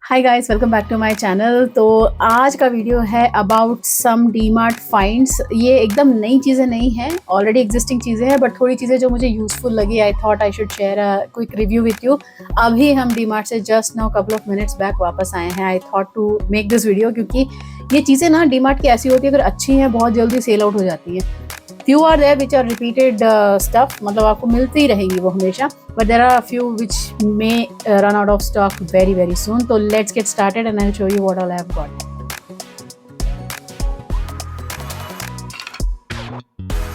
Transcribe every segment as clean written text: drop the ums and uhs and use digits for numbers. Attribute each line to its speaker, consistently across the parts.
Speaker 1: Hi guys, welcome back to my channel. तो आज का वीडियो है अबाउट सम डीमार्ट फाइंड्स। ये एकदम नई चीज़ें नहीं हैं, ऑलरेडी एग्जिस्टिंग चीज़ें हैं, बट थोड़ी चीज़ें जो मुझे यूज़फुल लगी, I thought I should share a quick review with you. अभी हम डीमार्ट से just now couple of minutes back वापस आए हैं। I thought to make this video क्योंकि ये चीज़ें ना डीमार्ट की ऐसी होती है, अगर अच्छी हैं बहुत जल्दी सेल आउट हो जाती हैं। Few are there which are repeated stuff, मतलब आपको मिलती रहेंगी वो हमेशा, but there are a few which may run out of stock very soon. So let's get started and I'll show you what all I have got.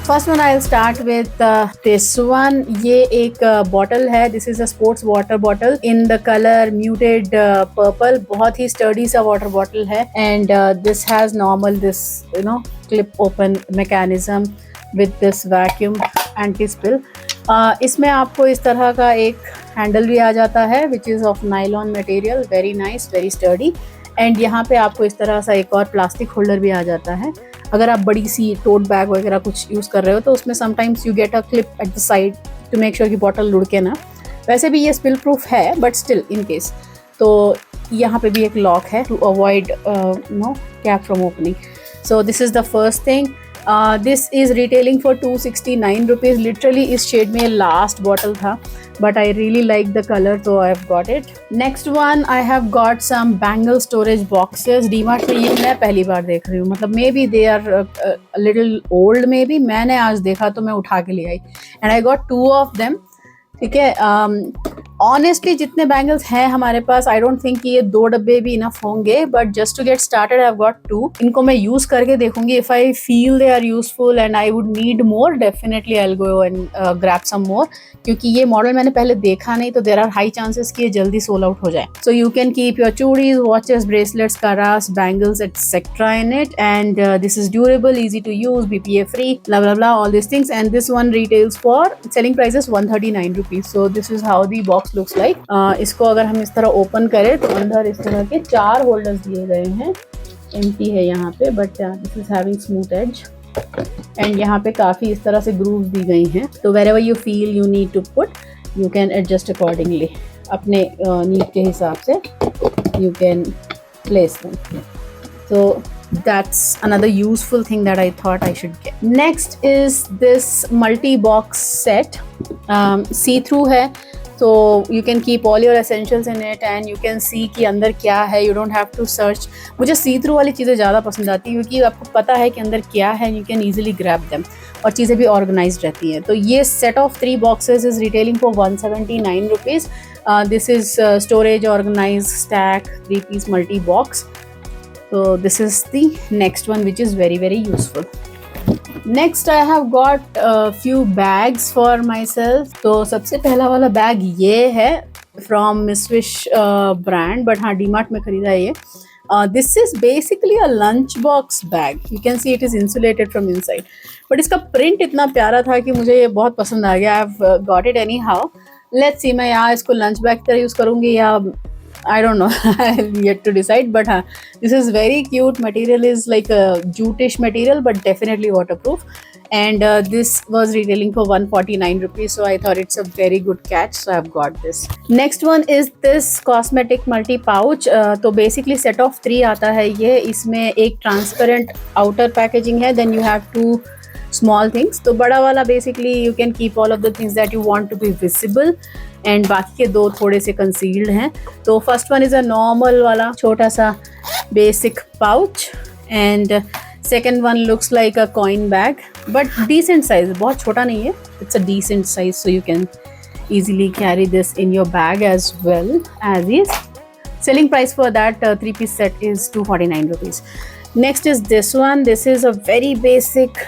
Speaker 1: First one I'll start with this one. ये एक bottle है. This is a sports water bottle in the color muted purple. बहुत ही sturdy सा water bottle है, and this has normal this clip open mechanism with this vacuum anti-spill. इसमें आपको इस तरह का एक हैंडल भी आ जाता है which is of nylon material, very nice, very sturdy. And यहाँ पे आपको इस तरह सा एक और प्लास्टिक होल्डर भी आ जाता है। अगर आप बड़ी सी टोट बैग वगैरह कुछ यूज़ कर रहे हो तो उसमें sometimes you get a clip at the side to make sure कि बॉटल लुढ़के ना। वैसे भी ये स्पिल प्रूफ है, बट स्टिल इन केस। तो यहाँ पे भी एक लॉक है to avoid cap from opening. So this is the first thing. This is retailing for 269 rupees. Literally इस शेड में लास्ट बॉटल था, but I really like the color, so I have got it. Next one I have got some bangle storage boxes. DMart में ये मैं पहली बार देख रही हूँ, मतलब maybe they are a little old maybe. मैंने आज देखा तो मैं उठा के ले आई, and I got two of them. ठीक है, ऑनेस्टली जितने बैंगल्स हैं हमारे पास, आई डोंट थिंक ये 2 डब्बे भी इनफ होंगे, but just to get started I have got 2. इनको मैं यूज करके देखूंगी. If I feel they are useful and I would need more, definitely I will go and grab some more, क्योंकि ये मॉडल मैंने पहले देखा नहीं, तो देयर आर हाई चांसेस कि ये जल्दी सोल आउट हो जाए. So you can keep your churis, watches, bracelets, karas, bangles etcetera in it, and this is durable, easy to use, BPA free, blah blah blah, all these things. And this one retails for, selling price is 139 rupees. So this is how the box looks like. इसको अगर हम इस तरह open करें तो अंदर इस तरह के 4 होल्डर्स दिए गए हैं. एम्प्टी है यहाँ पे, but this is having smooth edge, and यहाँ पे काफ़ी इस तरह से ग्रूव्स दी गई हैं. तो wherever you feel you need to put, you can adjust accordingly. अपने नीड के हिसाब से you can place them. So that's another useful thing that I thought I should get. Next is this multi-box set. See-through है, so you can keep all your essentials in it and you can see कि अंदर क्या है. You don't have to search. मुझे see-through वाली चीज़ें ज़्यादा पसंद आती है क्योंकि आपको पता है कि अंदर क्या है. You can easily grab them और चीज़ें भी organized रहती हैं. तो ये set of 3 boxes is retailing for 179 rupees. This is storage, organized, stack, 3-piece multi-box. So this is the next one, which is very useful. Next I have got a few bags for myself. तो सबसे पहला वाला bag ये है from Miss Wish brand, but हाँ DMart में खरीदा है ये. This is basically a lunch box bag. You can see it is insulated from inside. But इसका print इतना प्यारा था कि मुझे ये बहुत पसंद आ गया. I've got it anyhow. Let's see, मैं यहाँ इसको lunch bag तरह यूज़ करूँगी या I don't know. I've yet to decide, but this is very cute. Material is like a jute-ish material, but definitely waterproof. And this was retailing for 149 rupees, so I thought it's a very good catch, so I've got this. Next one is this cosmetic multi pouch. तो basically set of 3 आता है ये. इसमें एक transparent outer packaging है, then you have 2 small things. तो बड़ा वाला basically you can keep all of the things that you want to be visible, and बाकी के 2 थोड़े से कंसील्ड हैं. तो first one is a normal वाला छोटा सा basic pouch, and second one looks like a coin bag, but decent size, बहुत छोटा नहीं है. It's a decent size, so you can easily carry this in your bag as well as is. Selling price for that 3-piece set is 249 rupees. Next is this one. This is a very basic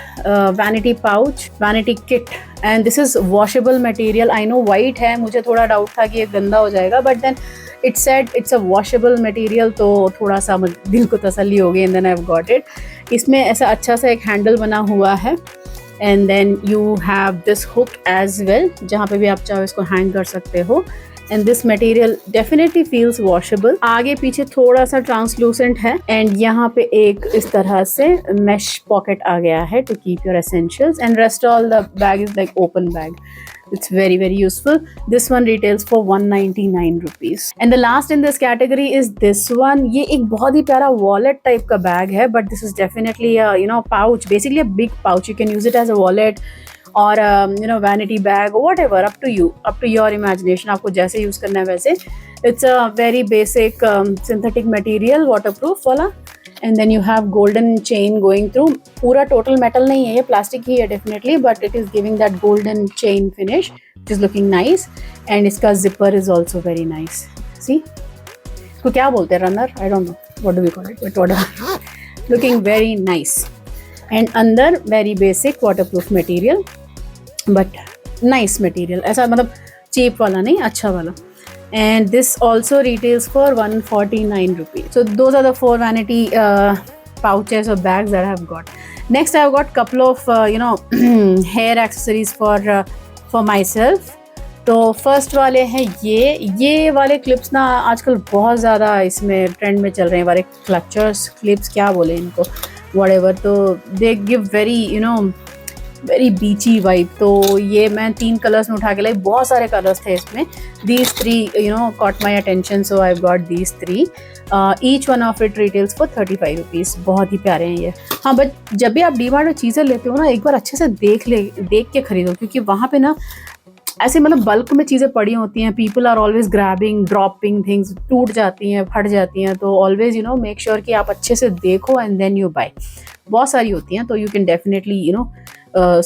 Speaker 1: vanity pouch, vanity kit, and this is washable material. I know white है, मुझे थोड़ा doubt था कि ये गंदा हो जाएगा, but then it said it's a washable material, तो थोड़ा सा दिल को तसल्ली हो गई, and then I've got it. इसमें ऐसा अच्छा सा एक हैंडल बना हुआ है, and then you have this hook as well, जहाँ पे भी आप चाहो इसको हैंग कर सकते हो. And this material definitely feels washable. आगे पीछे थोड़ा सा ट्रांसलूसेंट है, एंड यहाँ पे एक इस तरह से mesh pocket आ गया है to keep your essentials, and rest all the bag is like open bag. It's very very useful. This one retails for 199 rupees. And the last in this category is this one. ये एक बहुत ही प्यारा wallet type का bag है, but this is definitely a pouch, basically a big pouch. You can use it as a wallet or vanity bag or whatever, up to you, up to your imagination. आपको जैसे use करना है वैसे. It's a very basic synthetic material, waterproof वाला. And then you have golden chain going through. पूरा total metal नहीं है, ये plastic ही है definitely, but it is giving that golden chain finish, which is looking nice. And इसका zipper is also very nice. See? इसको क्या बोलते हैं, runner? I don't know. What do we call it? But whatever. Looking very nice. And अंदर very basic waterproof material, but nice material. ऐसा मतलब cheap वाला नहीं, अच्छा वाला. And this also retails for 149 rupees. So those are the 4 vanity pouches or bags that I have got. Next I have got couple of hair accessories for myself. तो first वाले हैं ये वाले क्लिप्स ना आजकल बहुत ज़्यादा इसमें ट्रेंड में चल रहे हैं, वाले क्लचर्स क्लिप्स, क्या बोले इनको, व्हाटएवर. तो दे गिव वेरी बीची वाइब. तो ये मैं 3 कलर्स में उठा के लाई, बहुत सारे कलर्स थे इसमें. These 3 caught my attention, so I've got these 3. Each one of it retails for 35 rupees. बहुत ही प्यारे हैं ये. हाँ, बट जब भी आप डीमार्ट में चीज़ें लेते हो ना, एक बार अच्छे से देख के खरीदो, क्योंकि वहाँ पे ना ऐसे मतलब बल्क में चीज़ें पड़ी होती हैं. People are always grabbing, dropping things, टूट जाती हैं, फट जाती हैं. तो ऑलवेज मेक श्योर कि आप अच्छे से देखो एंड देन यू बाय. बहुत सारी होती हैं, तो you can definitely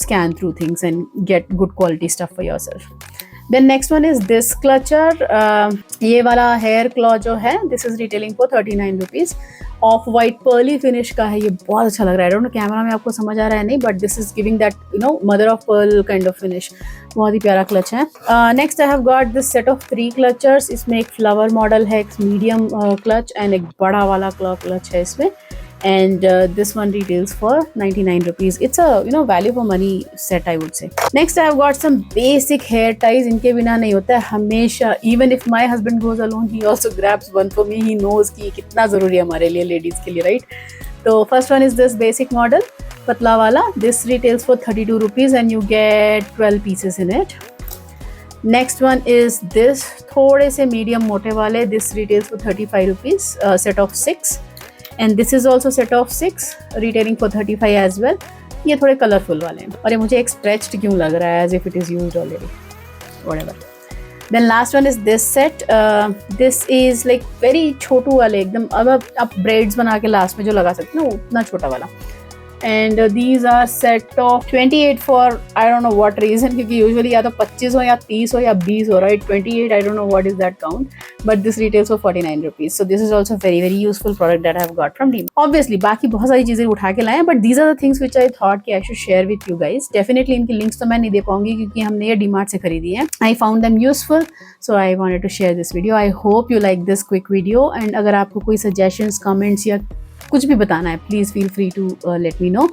Speaker 1: scan through things and get good quality stuff for yourself. Then next one is this clutcher. ये वाला hair claw जो है, this is retailing for 39 rupees. Off white pearly finish का है, ये बहुत अच्छा लग रहा है. I don't know कैमरा में आपको समझ आ रहा है नहीं, but this is giving that mother of pearl kind of finish. बहुत ही प्यारा clutch है. Next I have got this set of 3 clutchers. इसमें एक flower model है, एक medium clutch and एक बड़ा वाला clutch है इसमें. And this one retails for 99 rupees. It's a value for money set, I would say. Next I have got some basic hair ties. इनके बिना नहीं होता है हमेशा. Even if my husband goes alone, he also grabs one for me. He knows कि कितना ज़रूरी है हमारे लिए, ladies के लिए, right? तो first one is this basic model, पतला वाला. This retails for 32 rupees and you get 12 pieces in it. Next one is this, थोड़े से medium मोटे वाले. This retails for 35 rupees, set of 6. And this is also set of 6, retailing for 35 as well. ये थोड़े colourful वाले हैं, और ये मुझे एक स्ट्रेच्ड क्यों लग रहा है, as if it is used already, whatever. Then last one is this set. This is like very छोटू वाले एकदम, अब आप ब्रेड्स बना के लास्ट में जो लगा सकते हैं ना, उतना छोटा वाला. And these are set of 28 for I don't know what reason, क्योंकि usually या तो 25 हो या 30 हो या 20 हो, right? 28, I don't know what is that count, but this retails for 49 rupees. So this is also very useful product that I have got from DMart. Obviously बाकी बहुत सारी चीज़ें उठा के लाए हैं, but these are the things which I thought कि I should share with you guys. Definitely इनकी links तो मैं नहीं दे पाऊंगी क्योंकि हमने ये DMart से खरीदी है. I found them useful, so I wanted to share this video. I hope you like this quick video, and अगर आपको कोई suggestions, comments या कुछ भी बताना है, please feel free to let me know.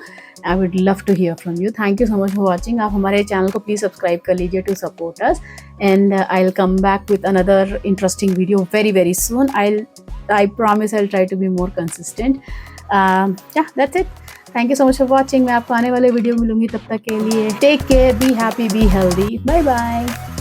Speaker 1: I would love to hear from you. Thank you so much for watching. आप हमारे चैनल को प्लीज़ सब्सक्राइब कर लीजिए to support us, and I will come back with another interesting video very soon. I promise I will try to be more consistent. Yeah that's it. Thank you so much for watching. मैं आपको आने वाले video मिलूंगी, तब तक के लिए take care, be happy, be healthy. Bye bye.